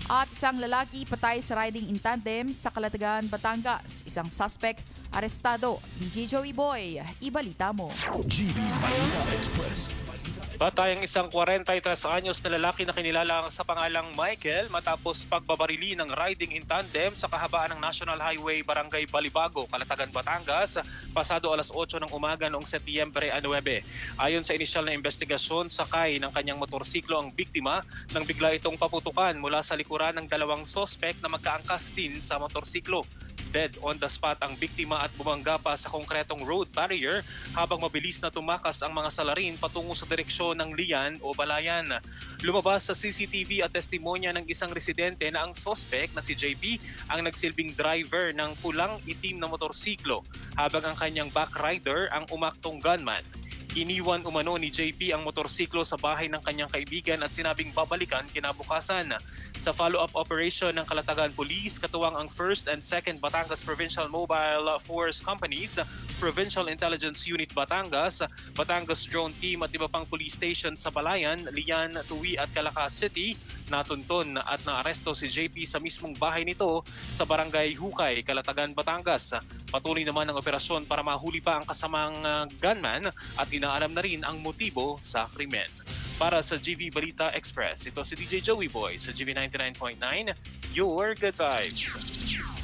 At isang lalaki patay sa riding in tandem sa Calatagan, Batangas. Isang suspect arestado. DJ Joey Boy, ibalita mo. GB Balita Express. Patay ang isang 43 anyos na lalaki na kinilala sa pangalang Michael matapos pagbabarili ng riding in tandem sa kahabaan ng National Highway Barangay Balibago, Calatagan, Batangas, pasado alas 8 ng umaga noong Setyembre 9. Ayon sa inisyal na investigasyon, sakay ng kanyang motorsiklo ang biktima nang bigla itong paputukan mula sa likuran ng dalawang sospek na magkaangkas din sa motorsiklo. Dead on the spot ang biktima at bumangga pa sa konkretong road barrier habang mabilis na tumakas ang mga salarin patungo sa direksyon ng liyan o balayan. Lumabas sa CCTV at testimonya ng isang residente na ang sospek na si JP ang nagsilbing driver ng pulang itim na motorsiklo habang ang kanyang backrider ang umaktong gunman. Iniwan umano ni JP ang motorsiklo sa bahay ng kanyang kaibigan at sinabing babalikan kinabukasan. Sa follow-up operation ng Calatagan Police, katuwang ang 1st and 2nd Batangas Provincial Mobile Force Companies, Provincial Intelligence Unit Batangas, Batangas Drone Team at iba pang police station sa Balayan, Lian, Tuwi at Calacas City, natunton at naaresto si JP sa mismong bahay nito sa Barangay Hukay, Calatagan, Batangas. Patuloy naman ang operasyon para mahuli pa ang kasamang gunman at inaalam na rin ang motibo sa krimen. Para sa GV Balita Express, ito si DJ Joey Boy sa GV 99.9, Your Good Vibes.